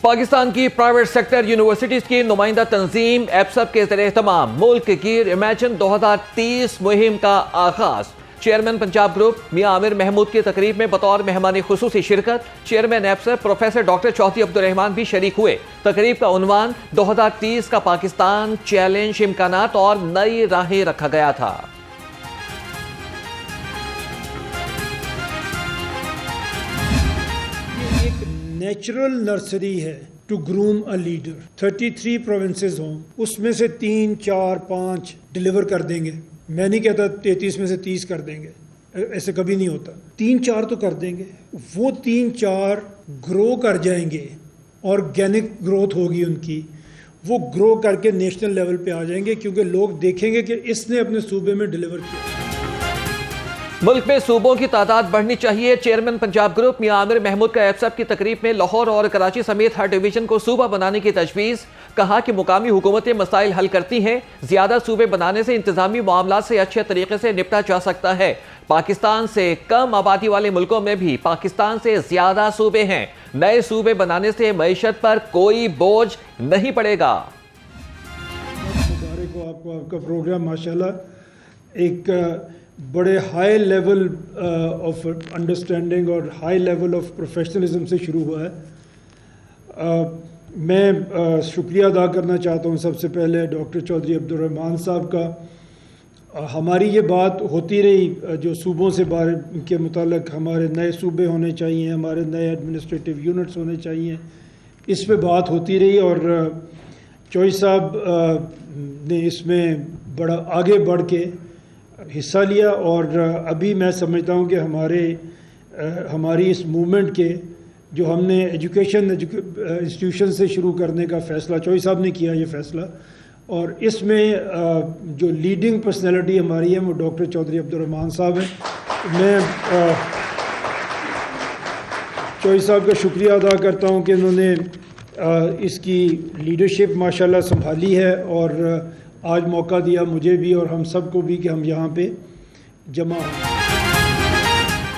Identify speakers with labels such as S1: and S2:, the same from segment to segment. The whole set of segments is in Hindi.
S1: पाकिस्तान की प्राइवेट सेक्टर यूनिवर्सिटीज की नुमाइंदा तंजीम एप्सप के ज़रिए-ए-तमाम मुल्क की इमेजिन 2030 मुहिम का आगाज। चेयरमैन पंजाब ग्रुप मियां आमिर महमूद की तकरीब में बतौर मेहमान खुसूसी शिरकत। चेयरमैन एप्सप प्रोफेसर डॉक्टर चौधरी अब्दुर्रहमान भी शरीक हुए। तकरीब का उन्वान 2030 का पाकिस्तान, चैलेंज, इम्कानात और नई राहें रखा गया था।
S2: नेचुरल नर्सरी है to groom a leader. 33 provinces हों, उसमें से 3, 4, 5 डिलीवर कर देंगे। मैं नहीं कहता 33 में से 30 कर देंगे, ऐसे कभी नहीं होता। 3-4 तो कर देंगे। वो 3-4 ग्रो कर जाएंगे, ऑर्गेनिक ग्रोथ होगी उनकी, वो ग्रो करके नेशनल लेवल पे आ जाएंगे, क्योंकि लोग देखेंगे कि इसने अपने सूबे में डिलीवर किया।
S1: मुल्क में सूबों की तादाद बढ़नी चाहिए। चेयरमैन पंजाब ग्रुप मियां आमिर महमूद का एप्सप की तकरीब में लाहौर और कराची समेत हर डिवीजन को सूबा बनाने की तजवीज़। कहा कि मुकामी हुकूमतें मसाइल हल करती हैं, ज्यादा सूबे बनाने से इंतजामी मामलात से अच्छे तरीके से निपटा जा सकता है। पाकिस्तान से कम आबादी वाले मुल्कों में भी पाकिस्तान से ज्यादा सूबे हैं। नए सूबे बनाने से मईशत पर कोई बोझ नहीं पड़ेगा।
S2: मुबारक हो आपको, आपका प्रोग्राम माशाल्लाह एक बड़े हाई लेवल ऑफ अंडरस्टैंडिंग और हाई लेवल ऑफ प्रोफेशनलिज्म से शुरू हुआ है। मैं शुक्रिया अदा करना चाहता हूँ सबसे पहले डॉक्टर चौधरी अब्दुर्रहमान साहब का। हमारी ये बात होती रही जो सूबों से बारे के मुतालिक, हमारे नए सूबे होने चाहिए, हमारे नए एडमिनिस्ट्रेटिव यूनिट्स होने चाहिए, इस पे बात होती रही। और चौधरी साहब ने इसमें बड़ा आगे बढ़ के हिस्सा लिया। और अभी मैं समझता हूँ कि हमारी इस मूवमेंट के जो हमने एजुकेशन इंस्टीट्यूशन से शुरू करने का फ़ैसला, चौधरी साहब ने किया ये फ़ैसला, और इसमें जो लीडिंग पर्सनैलिटी हमारी है वो डॉक्टर चौधरी अब्दुर्रहमान साहब हैं। मैं चौधरी साहब का शुक्रिया अदा करता हूँ कि इन्होंने इसकी लीडरशिप माशाल्लाह संभाली है, और आज मौका दिया मुझे भी और हम सबको भी कि हम यहाँ पे जमा हों।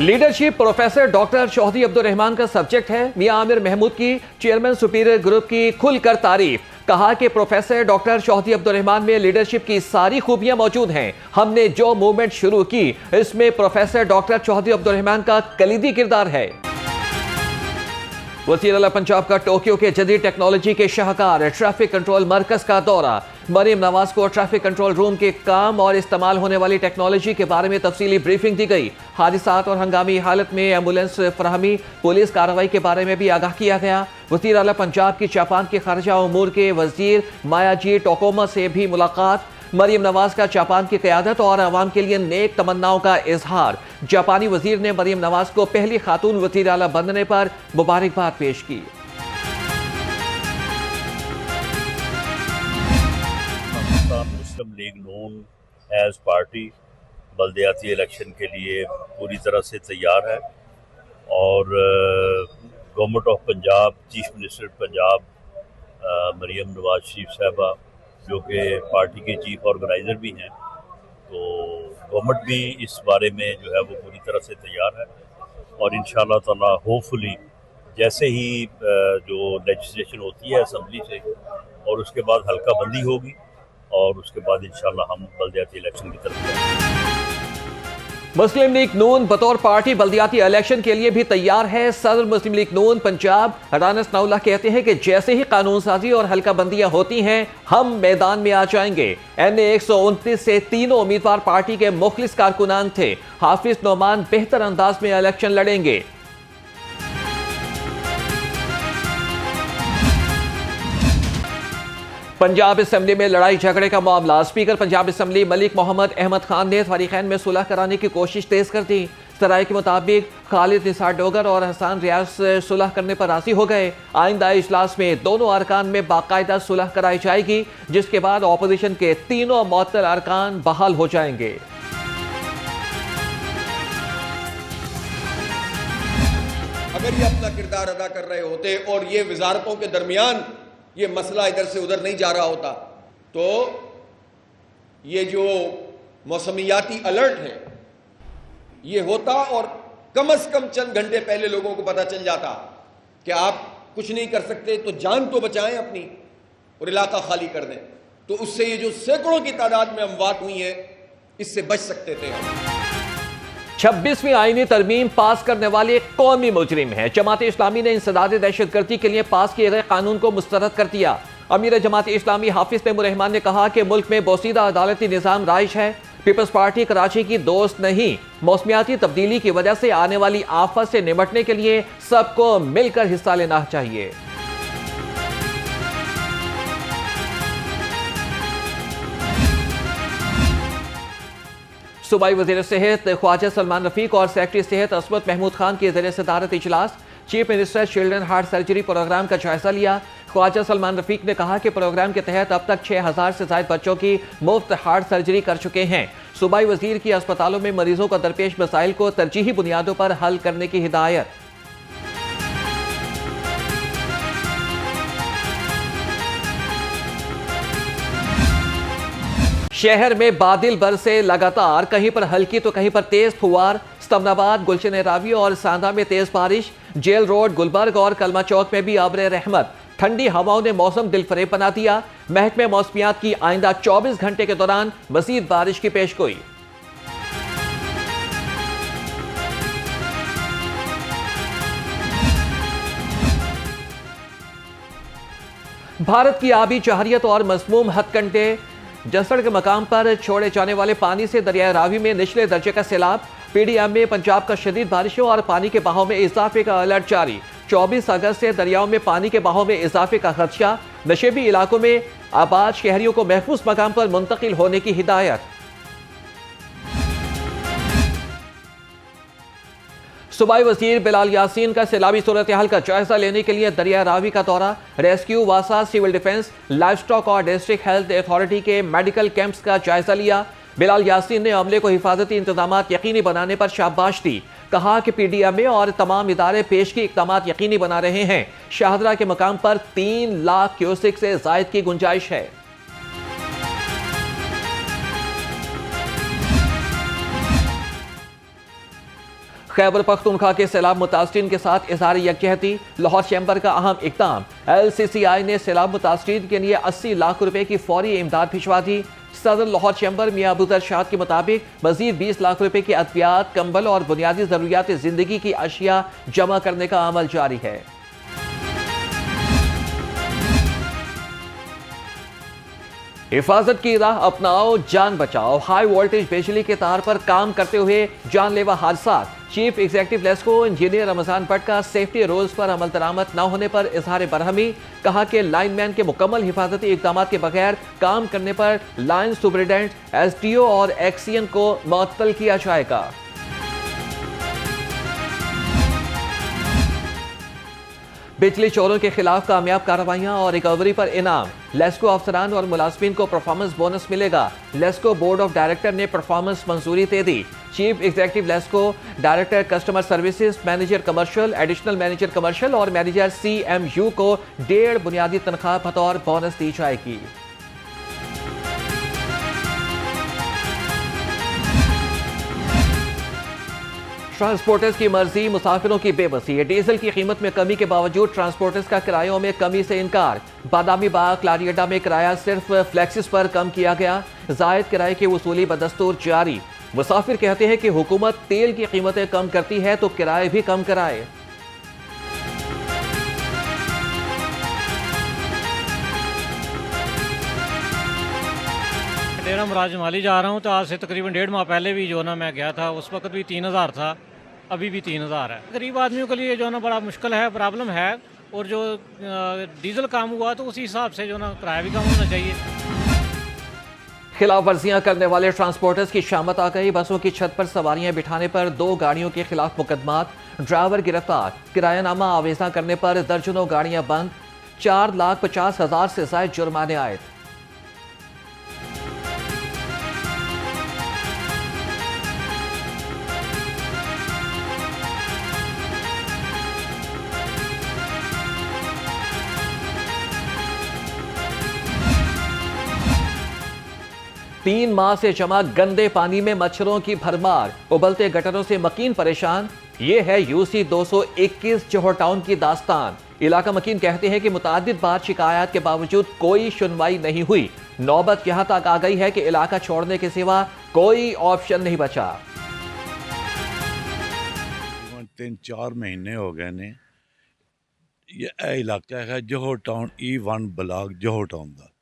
S1: Leadership professor doctor Chaudhry Abdurrahman का सब्जेक्ट है। मियां आमिर महमूद की चेयरमैन सुपीरियर ग्रुप की खुलकर तारीफ। कहा कि प्रोफेसर डॉक्टर चौधरी अब्दुर्रहमान में लीडरशिप की सारी खूबियां मौजूद हैं। हमने जो मूवमेंट शुरू की इसमें प्रोफेसर डॉक्टर चौधरी अब्दुर्रहमान का कलीदी किरदार है। वज़ीर आला पंजाब का टोक्यो के जदीद टेक्नोलॉजी के शाहकार ट्रैफिक कंट्रोल मरकज का दौरा। मरीम नवाज को ट्रैफिक कंट्रोल रूम के काम और इस्तेमाल होने वाली टेक्नोलॉजी के बारे में तफसीली ब्रीफिंग दी गई। हादिसात और हंगामी हालत में एम्बुलेंस फराहमी, पुलिस कार्रवाई के बारे में भी आगाह किया गया। वज़ीर आला पंजाब की जापान के खारजा उमूर के वज़ीर मायाजी टोकोमा से भी मुलाकात। मरीम नवाज का जापान की क़यादत और अवाम के लिए नेक तमन्नाओं का इजहार। जापानी वज़ीर ने मरीम नवाज को पहली खातून वज़ीर आला बनने पर मुबारकबाद पेश की।
S3: मुस्लिम लीग नून एज पार्टी बल्दियाती इलेक्शन के लिए पूरी तरह से तैयार है, और government of Punjab, chief minister Punjab Maryam Nawaz Sharif साहबा जो कि पार्टी के चीफ ऑर्गेनाइज़र भी हैं, तो गवर्नमेंट भी इस बारे में जो है वो पूरी तरह से तैयार है। और इंशाअल्लाह ताला होपफुली जैसे ही जो लेजिस्लेशन होती है असम्बली से, और उसके बाद हल्का बंदी होगी, और उसके बाद इंशाअल्लाह हम बल्दियाती इलेक्शन की तरफ जाएंगे।
S1: मुस्लिम लीग नून बतौर पार्टी बल्दियाती इलेक्शन के लिए भी तैयार है। सदर मुस्लिम लीग नून पंजाब राना सनाउल्लाह कहते हैं कि जैसे ही कानून साजी और हल्का बंदियां होती हैं हम मैदान में आ जाएंगे। NA 129 से तीनों उम्मीदवार पार्टी के मुखलिस कारकुनान थे। हाफिज नोमान बेहतर अंदाज में इलेक्शन लड़ेंगे। पंजाब असम्बली में लड़ाई झगड़े का मामला। स्पीकर पंजाब असम्बली मलिक मोहम्मद अहमद खान ने फरीकैन में सुलह कराने की कोशिश तेज कर दी। सराय के मुताबिक खालिद निसार डोगर और हसन रियाज सुलह करने पर राजी हो गए। आइंदा इजलास में दोनों अरकान में बाकायदा सुलह कराई जाएगी, जिसके बाद अपोजिशन के तीनों मुअत्तल अरकान बहाल हो जाएंगे।
S4: अगर ये अपना किरदार अदा कर रहे होते और ये वजारतों के दरमियान ये मसला इधर से उधर नहीं जा रहा होता, तो ये जो मौसमियाती अलर्ट है ये होता, और कम से कम चंद घंटे पहले लोगों को पता चल जाता कि आप कुछ नहीं कर सकते तो जान तो बचाएं अपनी और इलाका खाली कर दें, तो उससे ये जो सैकड़ों की तादाद में अमवात हुई है इससे बच सकते थे हम।
S1: 26वीं आईनी तरमीम पास करने वाले एक कौमी मुजरिम है। जमात इस्लामी ने इंसदाद दहशतगर्दी के लिए पास किए गए कानून को मुस्तरद कर दिया। अमीर जमात इस्लामी हाफिज तैमूर रहमान ने कहा कि मुल्क में बोसीदा अदालती निज़ाम राइज है। पीपल्स पार्टी कराची की दोस्त नहीं। मौसमियाती तब्दीली की वजह से आने वाली आफत से निपटने के लिए सबको मिलकर हिस्सा लेना चाहिए। सूबाई वज़ीर सेहत ख्वाजा सलमान रफीक और सेक्रेटरी सेहत असमत महमूद खान की ज़ेर सदारत इजलास chief minister children heart surgery program का जायजा लिया। ख्वाजा सलमान रफीक ने कहा कि प्रोग्राम के तहत अब तक 6000 से ज्यादा बच्चों की मुफ्त हार्ट सर्जरी कर चुके हैं। सूबाई वज़ीर की अस्पतालों में मरीजों को दरपेश मसाइल को तरजीही बुनियादों पर हल करने की हिदायत। शहर में बादल बरसे लगातार, कहीं पर हल्की तो कहीं पर तेज फुहार। स्तमनाबाद, गुलशन रावी और सांदा में तेज बारिश। जेल रोड, गुलबर्ग और कलमा चौक में भी आबरे रहमत। ठंडी हवाओं ने मौसम दिलफरेब बना दिया। महकमे मौसमियात की आइंदा 24 घंटे के दौरान मजीद बारिश की पेशगोई। भारत की आबी जहरियत और मज़मूम हथकंडे। जसड़ के मकाम पर छोड़े जाने वाले पानी से दरिया रावी में निचले दर्जे का सैलाब। पीडीएम में पंजाब का शदीद बारिशों और पानी के बहाव में इजाफे का अलर्ट जारी। 24 अगस्त से दरियाओं में पानी के बहाव में इजाफे का खदशा। नशेबी इलाकों में आबाद शहरियों को महफूज मकाम पर मुंतकिल होने की हिदायत। सूबाई वजीर बिलाल यासीन का सैलाबी सूरत हाल का जायजा लेने के लिए दरिया रावी का दौरा। रेस्क्यू, वासा, सिविल डिफेंस, लाइफ स्टॉक और डिस्ट्रिक्ट हेल्थ अथॉरिटी के मेडिकल कैंप्स का जायजा लिया। बिलाल यासीन ने अमले को हिफाजती इंतजाम यकीनी बनाने पर शाबाश दी। कहा कि पीडीएमए और तमाम इदारे पेशगी इक़दाम यकीनी बना रहे हैं। शाहदरा के मकाम पर 3 लाख क्यूसिक से जायद की गुंजाइश है। खैबर पख्तूनख्वा के सैलाब मुतासरीन के साथ इज़हार यकजहती। लाहौर चैम्बर का अहम इक़दाम। LCCI ने सैलाब मुतासरीन के लिए 80 लाख रुपए की फौरी इमदाद भिजवा दी। सदर लाहौर चैम्बर मियां अबूजर शाद के मुताबिक मजीद 20 लाख रुपए की अद्वियात, कंबल और बुनियादी जरूरियात जिंदगी की अशिया जमा करने का अमल जारी है। हिफाजत की राह अपनाओ, जान बचाओ। हाई वोल्टेज बिजली के तार पर काम करते हुए जानलेवा हादसा। Chief executive LESCO engineer Ramzan Bhatt का सेफ्टी रूल्स पर अमल दरामद न होने पर इजहार बरहमी। कहा कि लाइनमैन के मुकम्मल हिफाजती इक़दाम के बगैर काम करने पर लाइन सुपरिटेंडेंट, SDO और एक्सीएन को मुअत्तल किया जाएगा। बिजली चोरों के खिलाफ कामयाब कार्रवाइयां और रिकवरी पर इनाम। लेस्को अफसरान और मुलाजमीन को परफॉर्मेंस बोनस मिलेगा। लेस्को बोर्ड ऑफ डायरेक्टर ने परफॉर्मेंस मंजूरी दे दी। Chief executive LESCO, director customer services, manager commercial, additional manager commercial और मैनेजर CMU को 1.5 बुनियादी तनख्वाह बतौर बोनस दी जाएगी। ट्रांसपोर्टर्स की मर्जी, मुसाफिरों की बेबसी। डीजल की कीमत में कमी के बावजूद ट्रांसपोर्टर्स का किरायों में कमी से इनकार। बादामी बाग, क्लारियडा में किराया सिर्फ फ्लैक्सिस पर कम किया गया। जायद किराए की वसूली बदस्तूर जारी। मुसाफिर कहते हैं कि हुकूमत तेल की कीमतें कम करती है तो किराए भी कम कराए।
S5: डेरा मुराद जमाली जा रहा हूँ, तो आज से तकरीबन 1.5 माह पहले भी जो ना मैं गया था, उस वक्त भी 3000 था, अभी भी 3000 है। गरीब आदमियों के लिए जो ना बड़ा मुश्किल है, प्रॉब्लम है। और जो डीजल काम हुआ तो उसी हिसाब से जो ना किराया भी कम होना चाहिए।
S1: खिलाफ वर्जियां करने वाले ट्रांसपोर्टर्स की शामत आ गई। बसों की छत पर सवारियां बिठाने पर 2 गाड़ियों के खिलाफ मुकदमात। ड्राइवर गिरफ्तार। किरायानामा आवेजा करने पर दर्जनों गाड़ियां बंद। 4,50,000 से ज्यादा जुर्माने आए। तीन माह से जमा गंदे पानी में मच्छरों की भरमार। उबलते गटरों से मकीन परेशान। ये है यूसी 221 जोहर टाउन की दास्तान। इलाका मकीन कहते हैं कि मुतादिद बार शिकायत के बावजूद कोई सुनवाई नहीं हुई। नौबत यहां तक आ गई है कि इलाका छोड़ने के सिवा कोई ऑप्शन नहीं बचा।
S6: 3-4 महीने हो गए ने ये इलाका है जोहर टाउन E1 ब्लॉक जोहर टाउन का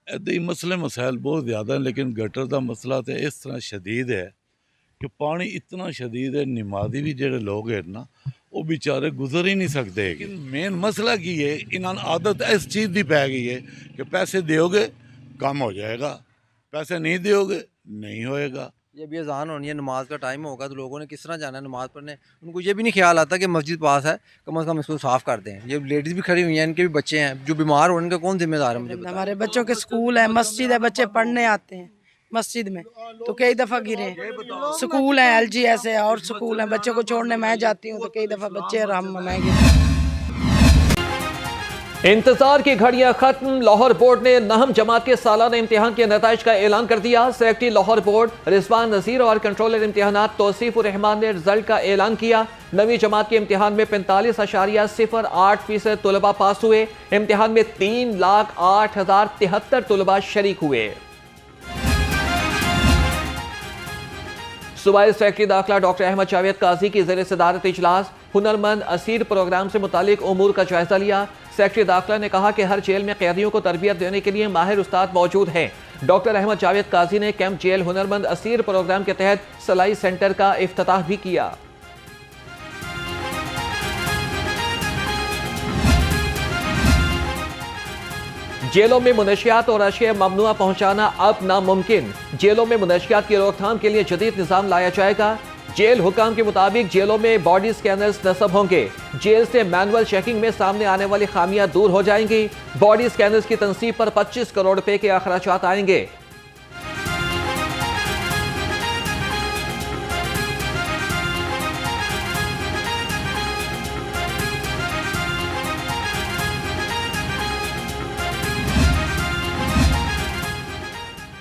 S6: इदा ही मसले मसाइल बहुत ज़्यादा हैं, लेकिन गटर का मसला तो इस तरह शदीद है कि पानी इतना शदीद है, नमाजी भी जोड़े लोग हैं ना वो बेचारे गुजर ही नहीं सकते। लेकिन मेन मसला की है इन्होंने आदत इस चीज़ की पै गई है कि पैसे दोगे काम हो जाएगा, पैसे नहीं दोगे नहीं होएगा।
S7: जब ये अज़ान होनी है, नमाज का टाइम होगा तो लोगों ने किस तरह जाना है नमाज़ पढ़ने। उनको ये भी नहीं ख्याल आता कि मस्जिद पास है, कम से कम इसको साफ़ कर दें। ये लेडीज़ भी खड़ी हुई हैं, इनके भी बच्चे हैं, जो बीमार हो उनका कौन जिम्मेदार है मुझे बताएं।
S8: हमारे बच्चों के स्कूल है, मस्जिद है, बच्चे पढ़ने आते हैं मस्जिद में तो कई दफ़ा गिरे। स्कूल है, LGS है और स्कूल है, बच्चों को छोड़ने मैं जाती हूँ तो कई दफ़ा बच्चे और मैं गिरे।
S1: इंतजार की घड़ियां खत्म। लाहौर बोर्ड ने नहम जमात के सालाना इम्तिहान के नताइज का ऐलान कर दिया। सेक्रेटरी लाहौर बोर्ड रिजवान नज़ीर और कंट्रोलर इम्तिहानात तौसीफुर रहमान ने रिजल्ट का ऐलान किया। नवी जमात के इम्तिहान में 45.08% तलबा पास हुए। इम्तिहान में 3,08,073 तलबा शरीक हुए। सूबाई सेक्रेटरी दाखिला डॉक्टर अहमद जावेद काजी की ज़ेर सदारत इजलास हुनरमंद असीर प्रोग्राम से मुतालिक उमूर का जायजा लिया। सेक्रेटरी दाखिला ने कहा कि हर जेल में कैदियों को तरबियत देने के लिए माहिर उस्ताद मौजूद हैं। डॉक्टर अहमद जावेद काजी ने कैंप जेल हुनरमंद असीर प्रोग्राम के तहत सलाई सेंटर का इफ्तिताह भी किया। जेलों में मुनशियात और अशिया ममनुआ पहुंचाना अब नामुमकिन। जेलों में मुनशियात की रोकथाम के लिए जदीद निज़ाम लाया जाएगा। जेल हुकाम के मुताबिक जेलों में बॉडी स्कैनर्स नस्ब होंगे। जेल से मैनुअल चेकिंग में सामने आने वाली खामियां दूर हो जाएंगी। बॉडी स्कैनर्स की तनसीब पर 25 करोड़ रुपए के अखराजात आएंगे।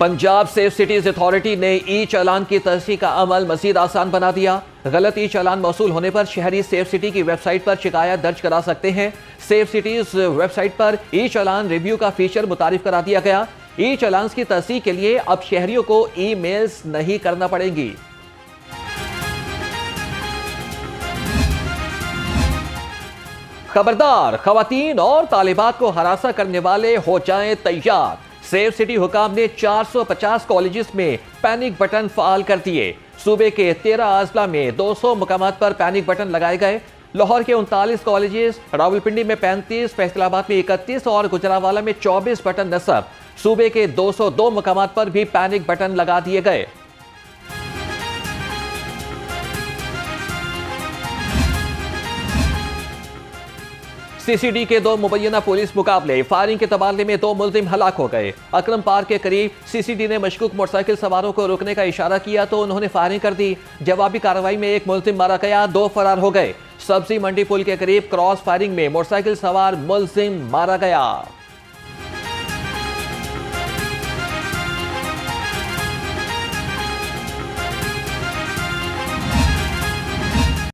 S1: पंजाब सेफ सिटीज अथॉरिटी ने ई चालान की तस्दीक का अमल मजीद आसान बना दिया। गलत ई चालान मौसूल होने पर शहरी सेफ सिटी की वेबसाइट पर शिकायत दर्ज करा सकते हैं। सेफ सिटीज वेबसाइट पर ई चालान रिव्यू का फीचर मुतारिफ करा दिया गया। ई चालान की तस्दीक के लिए अब शहरियों को ई मेल्स नहीं करना पड़ेंगी। खबरदार, खवातीन और तालिबात को हरासा करने वाले हो जाएं तैयार। सेफ सिटी हुकाम ने 450 कॉलेजेस में पैनिक बटन फाल कर दिए। सूबे के 13 अजला में 200 मुकामात पर पैनिक बटन लगाए गए। लाहौर के 39 कॉलेजेस, रावलपिंडी में 35, फैसलाबाद में 31 और गुजरावाला में 24 बटन नस्ब। सूबे के 202 मुकामात पर भी पैनिक बटन लगा दिए गए। सीसीडी के 2 मुबैना पुलिस मुकाबले, फायरिंग के तबादले में 2 मुलजिम हलाक हो गए। अकरम पार्क के करीब सीसीडी ने मशकूक मोटरसाइकिल सवारों को रोकने का इशारा किया तो उन्होंने फायरिंग कर दी। जवाबी कार्रवाई में 1 मुलजिम मारा गया, 2 फरार हो गए। सब्जी मंडी पुल के करीब क्रॉस फायरिंग में मोटरसाइकिल सवार मुलजिम मारा गया।